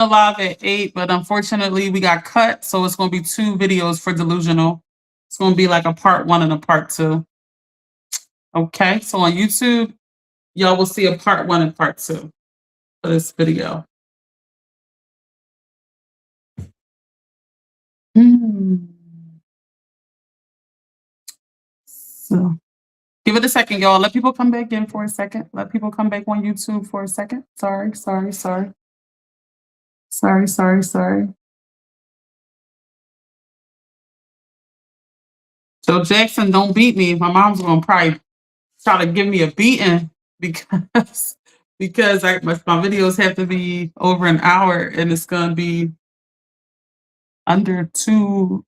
Live at 8, but unfortunately we got cut, so it's going to be 2 videos for Delusional. It's going to be like a part 1 and a part 2. Okay, so on YouTube, y'all will see a part 1 and part 2 for this video. So give it a second, y'all. Let people come back in for a second. Let people come back on YouTube for a second. Sorry. So Jackson, don't beat me. My mom's gonna probably try to give me a beating because my videos have to be over an hour and it's gonna be under 2.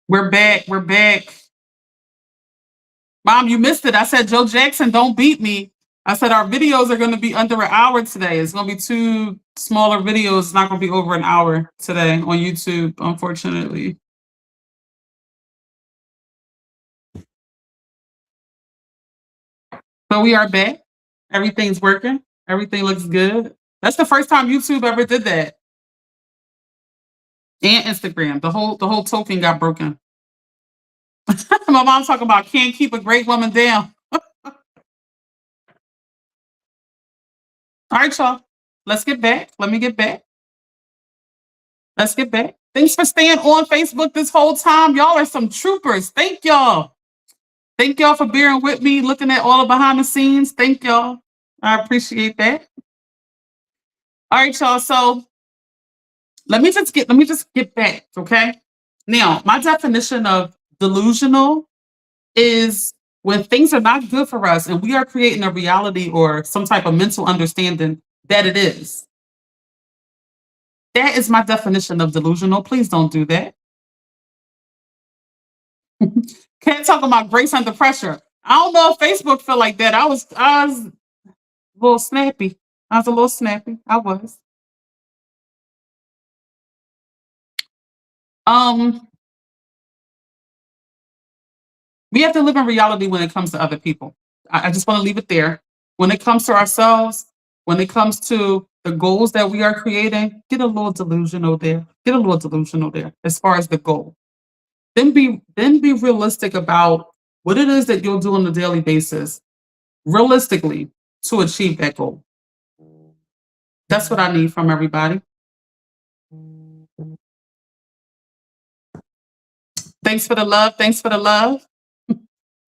We're back. Mom, you missed it. I said, Joe Jackson, don't beat me. I said our videos are going to be under an hour today. It's going to be 2 smaller videos. It's not going to be over an hour today on YouTube, unfortunately. But we are back. Everything's working. Everything looks good. That's the first time YouTube ever did that. And Instagram. The whole token got broken. My mom's talking about can't keep a great woman down. All right, y'all. Let's get back. Let me get back. Let's get back. Thanks for staying on Facebook this whole time. Y'all are some troopers. Thank y'all. Thank y'all for bearing with me, looking at all the behind the scenes. Thank y'all. I appreciate that. All right, y'all. So let me just get back, okay? Now, my definition of delusional is when things are not good for us and we are creating a reality or some type of mental understanding that it is. That is my definition of delusional. Please don't do that. Can't talk about grace under pressure. I don't know if Facebook felt like that. I was a little snappy. I was. We have to live in reality when it comes to other people. I just want to leave it there. When it comes to ourselves, when it comes to the goals that we are creating, get a little delusional there. As far as the goal. Then be realistic about what it is that you'll do on a daily basis, realistically, to achieve that goal. That's what I need from everybody. Thanks for the love.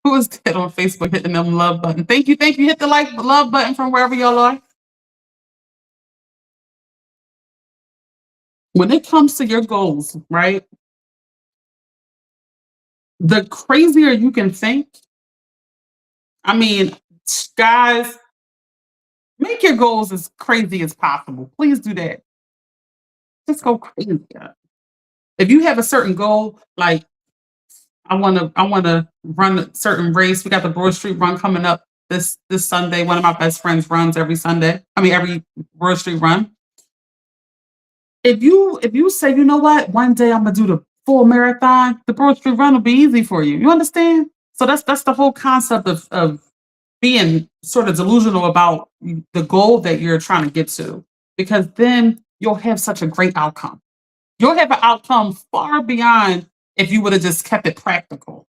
Who is that on Facebook hitting them love button? Thank you. Hit the love button from wherever y'all are. When it comes to your goals, right? The crazier you can think, I mean, guys, make your goals as crazy as possible. Please do that. Just go crazy. If you have a certain goal, like I want to run a certain race. We got the Broad Street Run coming up this Sunday. One of my best friends runs every Sunday. Every Broad Street Run. If you say, you know what, one day I'm gonna do the full marathon, the Broad Street Run will be easy for you. You understand? So that's the whole concept of being sort of delusional about the goal that you're trying to get to, because then you'll have such a great outcome. You'll have an outcome far beyond if you would have just kept it practical.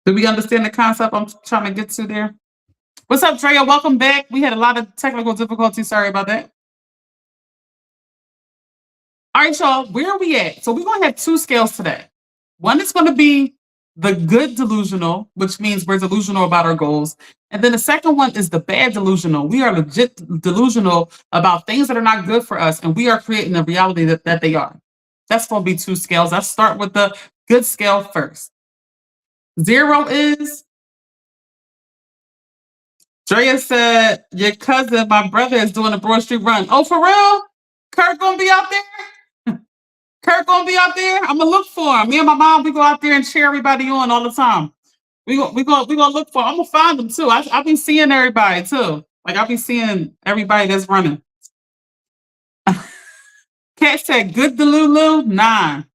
Do we understand the concept I'm trying to get to there? What's up, Drea? Welcome back. We had a lot of technical difficulties. Sorry about that. All right, y'all, where are we at? So we're going to have 2 scales today. One is going to be the good delusional, which means we're delusional about our goals. And then the second one is the bad delusional. We are legit delusional about things that are not good for us, and we are creating a reality that they are. That's going to be 2 scales. Let's start with the good scale first. 0 is, Drea said, your cousin, my brother, is doing a Broad Street Run. Oh, for real? Kirk going to be out there? Kirk gonna be out there. I'm gonna look for him. Me and my mom, we go out there and cheer everybody on all the time. We gonna look for him. I'm gonna find them too. I've been seeing everybody too. Like I've been seeing everybody that's running. Cat said, "Good Delulu 9."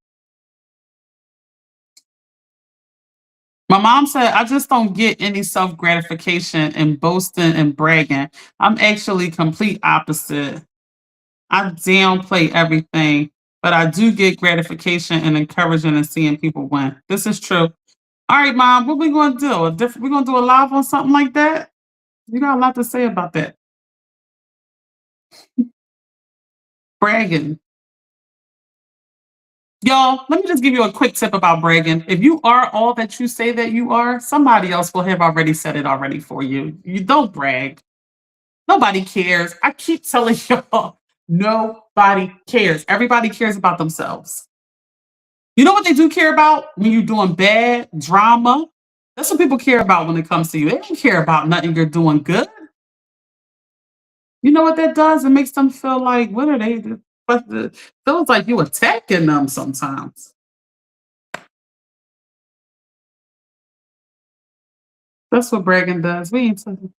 My mom said, I just don't get any self gratification in boasting and bragging. I'm actually complete opposite. I downplay everything, but I do get gratification and encouraging and seeing people win. This is true. All right, mom, what we gonna do? We're gonna do a live on something like that? You got a lot to say about that. Bragging. Y'all, let me just give you a quick tip about bragging. If you are all that you say that you are, somebody else will have already said it already for you. You don't brag. Nobody cares. I keep telling y'all, nobody cares. Everybody cares about themselves. You know what they do care about when you're doing bad drama? That's what people care about when it comes to you. They don't care about nothing you're doing good. You know what that does? It makes them feel like, what are they? But feels like you attacking them sometimes. That's what bragging does. We ain't talking.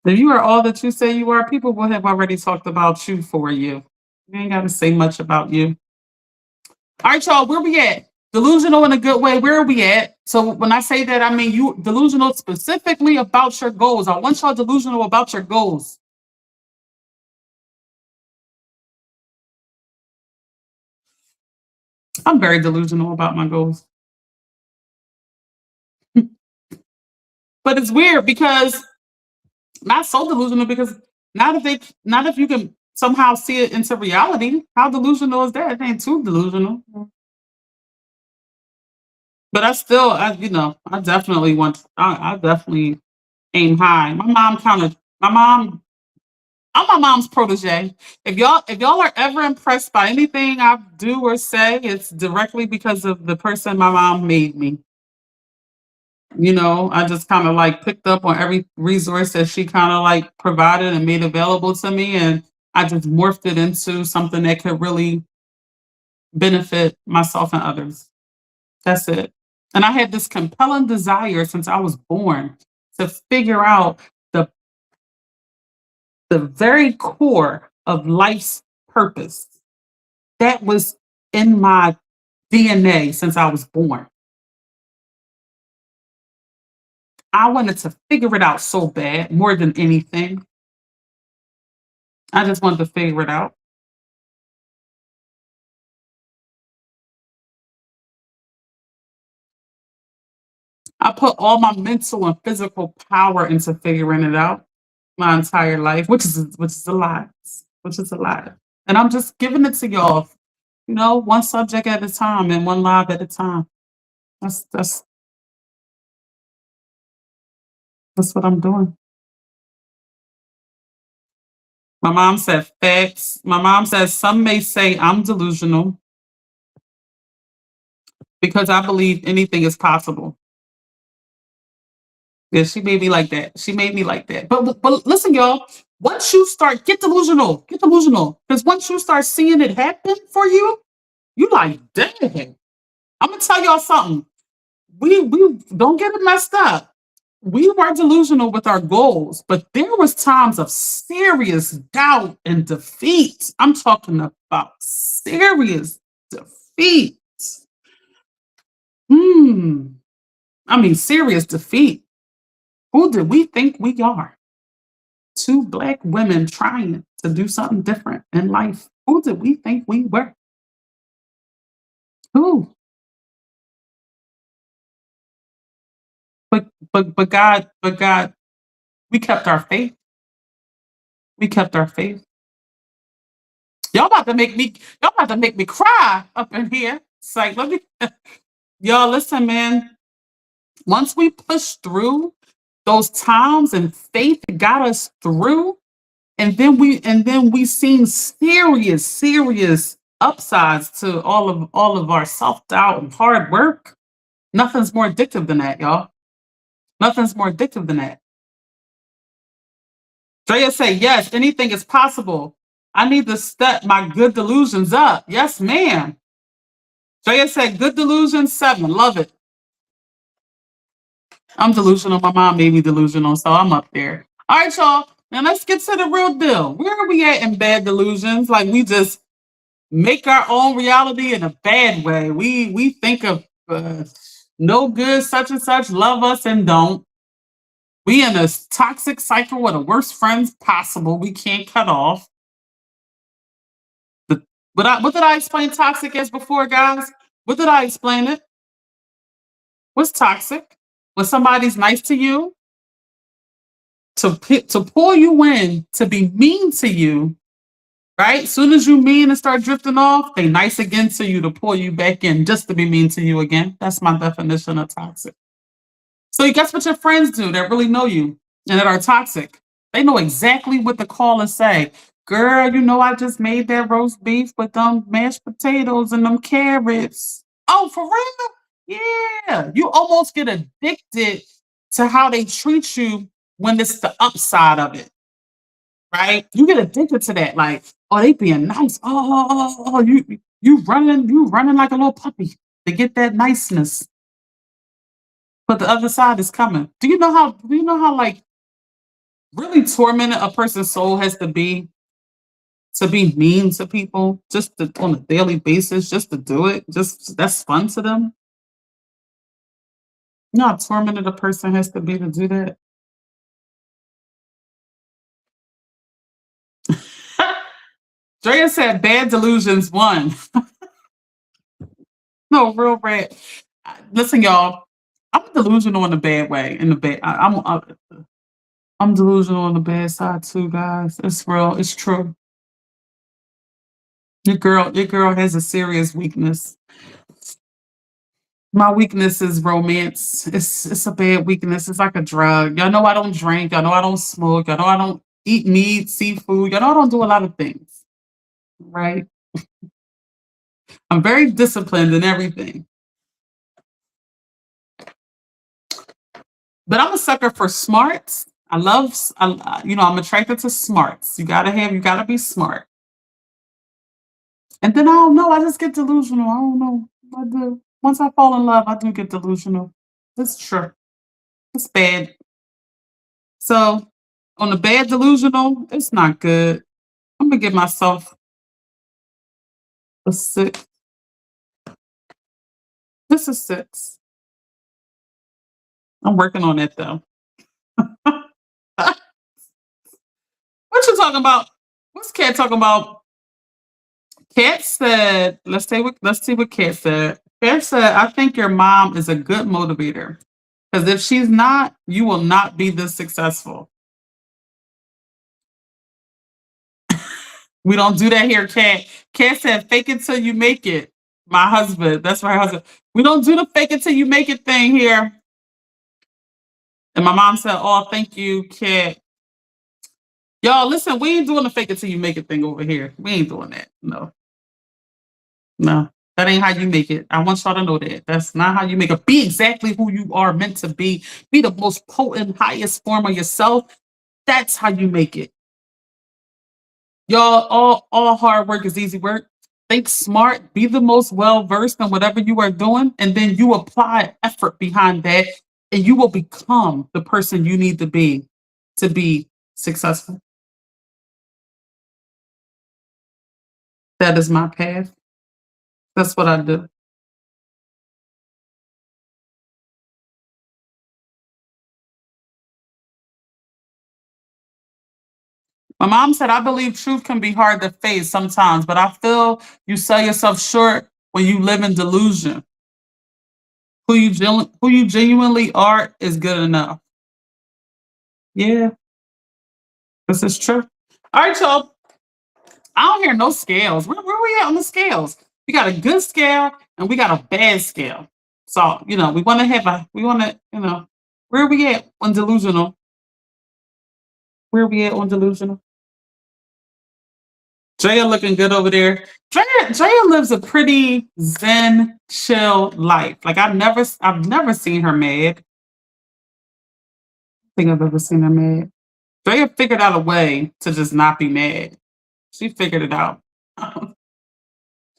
If you are all that you say you are, people will have already talked about you for you. You ain't got to say much about you. All right, y'all, where we at? Delusional in a good way. Where are we at? So when I say that, I mean you delusional specifically about your goals. I want y'all delusional about your goals. I'm very delusional about my goals. But it's weird because not so delusional because not if you can somehow see it into reality. How delusional is that? It ain't too delusional. But I still, I definitely I definitely aim high. My mom, I'm my mom's protege. If y'all are ever impressed by anything I do or say, it's directly because of the person my mom made me. I just kind of like picked up on every resource that she kind of like provided and made available to me, and I just morphed it into something that could really benefit myself and others. That's it. And I had this compelling desire since I was born to figure out the the very core of life's purpose. That was in my DNA since I was born. I wanted to figure it out so bad, more than anything. I just wanted to figure it out. I put all my mental and physical power into figuring it out my entire life, which is a lot, which is a lot. And I'm just giving it to y'all, one subject at a time and one live at a time. That's that's what I'm doing. My mom said facts. My mom says some may say I'm delusional because I believe anything is possible. Yeah, she made me like that. She made me like that. But listen, y'all. Once you start get delusional, because once you start seeing it happen for you, you like, dang. I'm gonna tell y'all something. We don't get it messed up. We were delusional with our goals, but there was times of serious doubt and defeat. I'm talking about serious defeat. Hmm. I mean, serious defeat. Who did we think we are? Two black women trying to do something different in life. Who did we think we were? Who? But God, we kept our faith. We kept our faith. Y'all about to make me cry up in here. It's like, let me y'all listen, man. Once we push through those times and faith got us through, and then we seen serious upsides to all of our self-doubt and hard work. Nothing's more addictive than that, y'all. Nothing's more addictive than that. Drea say, yes, anything is possible. I need to step my good delusions up. Yes, ma'am. Drea said, good delusions, 7. Love it. I'm delusional. My mom made me delusional, so I'm up there. All right, y'all. Now let's get to the real deal. Where are we at in bad delusions? Like we just make our own reality in a bad way. We think of no good, such and such, love us and don't. We in a toxic cycle with the worst friends possible. We can't cut off. The, what did I explain toxic as before, guys? What did I explain it? What's toxic? When somebody's nice to you, to pull you in, to be mean to you, right? Soon as you mean and start drifting off, they nice again to you to pull you back in just to be mean to you again. That's my definition of toxic. So you guess what your friends do that really know you and that are toxic? They know exactly what to call and say. Girl, you know I just made that roast beef with them mashed potatoes and them carrots. Oh, for real? Yeah. You almost get addicted to how they treat you when it's the upside of it, right? You get addicted to that. Like, oh, they being nice. You running like a little puppy to get that niceness. But the other side is coming. Do you know how like really tormented a person's soul has to be mean to people just on a daily basis, just to do it? Just that's fun to them. You know how tormented a person has to be to do that? Drea said bad delusions won. No, real bad. Listen, y'all, I'm delusional in a bad way. In the bad, I'm delusional on the bad side too, guys. It's real. It's true. Your girl has a serious weakness. My weakness is romance. It's a bad weakness. It's like a drug. Y'all know I don't drink. Y'all know I don't smoke. Y'all know I don't eat meat, seafood. Y'all know I don't do a lot of things. Right? I'm very disciplined in everything. But I'm a sucker for smarts. I'm attracted to smarts. You gotta be smart. And then I don't know, I just get delusional. I don't know. I do. Once I fall in love, I do get delusional. It's true. It's bad. So on the bad delusional, it's not good. I'm gonna give myself a six. This is six. I'm working on it though. What you talking about? What's Cat talking about? Cat said, let's see what Cat said. Cat said, I think your mom is a good motivator. Because if she's not, you will not be this successful. We don't do that here, Cat. Cat said, fake it till you make it. My husband, that's my husband. We don't do the fake it till you make it thing here. And my mom said, oh, thank you, Cat. Y'all, listen, we ain't doing the fake it till you make it thing over here. We ain't doing that. No, no. That ain't how you make it. I want y'all to know that. That's not how you make it. Be exactly who you are meant to be. Be the most potent, highest form of yourself. That's how you make it. Y'all, all hard work is easy work. Think smart, be the most well versed in whatever you are doing, and then you apply effort behind that, and you will become the person you need to be successful. That is my path. That's what I do. My mom said, I believe truth can be hard to face sometimes, but I feel you sell yourself short when you live in delusion. Who you genuinely are is good enough. Yeah, this is true. All right, y'all. I don't hear no scales. Where we at on the scales? We got a good scale and we got a bad scale. So, where we at on delusional? Where we at on delusional? Drea looking good over there. Drea lives a pretty zen, chill life. Like I've never seen her mad. I think I've ever seen her mad. Drea figured out a way to just not be mad. She figured it out.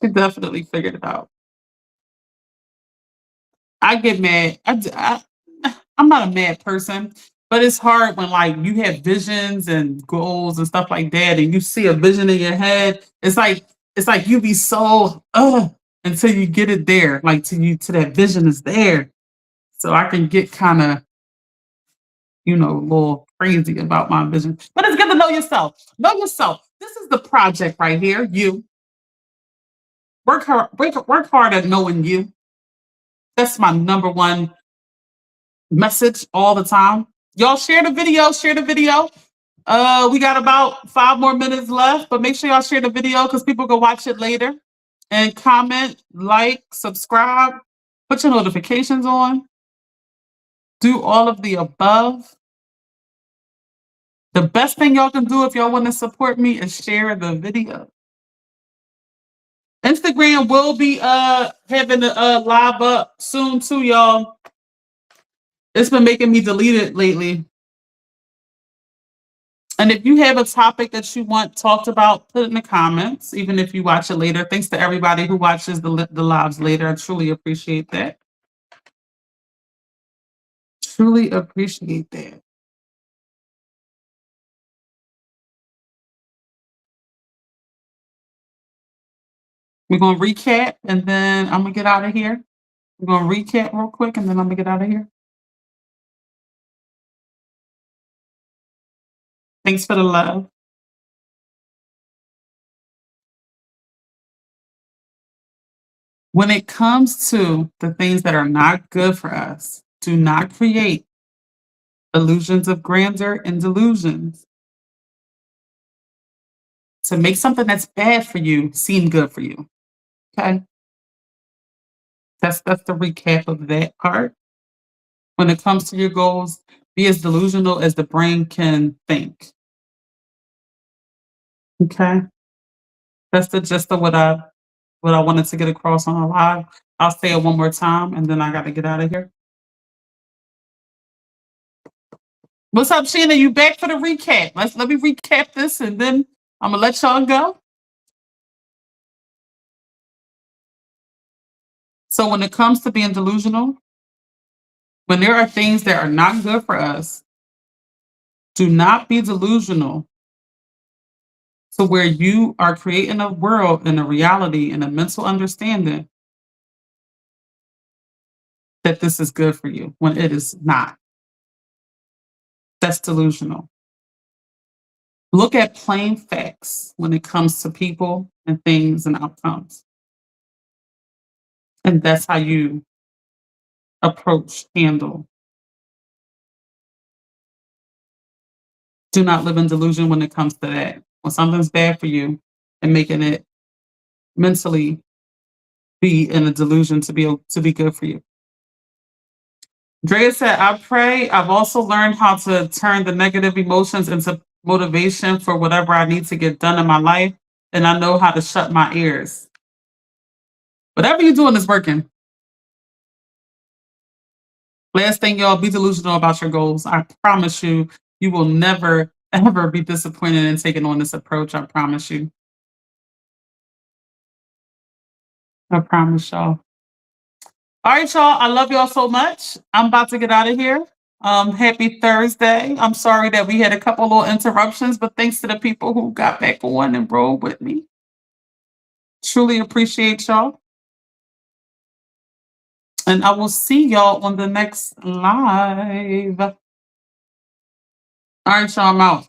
She definitely figured it out. I get mad. I'm not a mad person, but it's hard when like you have visions and goals and stuff like that, and you see a vision in your head. It's like you be so until you get it there, like to that vision is there. So I can get kind of, a little crazy about my vision. But it's good to know yourself. Know yourself. This is the project right here. You work hard at knowing you. That's my number one message all the time. Y'all share the video, share the video. We got about 5 more minutes left, but make sure y'all share the video because people can watch it later. And comment, like, subscribe, put your notifications on, do all of the above. The best thing y'all can do if y'all want to support me is share the video. Instagram will be having a live up soon too, y'all. It's been making me delete it lately. And if you have a topic that you want talked about, put it in the comments, even if you watch it later. Thanks to everybody who watches the lives later. I truly appreciate that. Truly appreciate that. We're going to recap, and then I'm going to get out of here. We're going to recap real quick, and then I'm going to get out of here. Thanks for the love. When it comes to the things that are not good for us, do not create illusions of grandeur and delusions to make something that's bad for you seem good for you. Okay? That's the recap of that part. When it comes to your goals, be as delusional as the brain can think. Okay? That's the gist of what I wanted to get across on a live. I'll say it one more time and then I gotta get out of here. What's up, Sheena? You back for the recap? Let me recap this and then I'm gonna let y'all go. So when it comes to being delusional, when there are things that are not good for us, do not be delusional to where you are creating a world and a reality and a mental understanding that this is good for you when it is not. That's delusional. Look at plain facts when it comes to people and things and outcomes. And that's how you approach, handle. Do not live in delusion when it comes to that. When something's bad for you and making it mentally be in a delusion to be good for you. Drea said, I pray. I've also learned how to turn the negative emotions into motivation for whatever I need to get done in my life. And I know how to shut my ears. Whatever you're doing is working. Last thing, y'all, be delusional about your goals. I promise you, you will never, ever be disappointed in taking on this approach. I promise you. I promise y'all. All right, y'all. I love y'all so much. I'm about to get out of here. Happy Thursday. I'm sorry that we had a couple little interruptions, but thanks to the people who got back on and rolled with me. Truly appreciate y'all. And I will see y'all on the next live. All right, y'all. I'm out.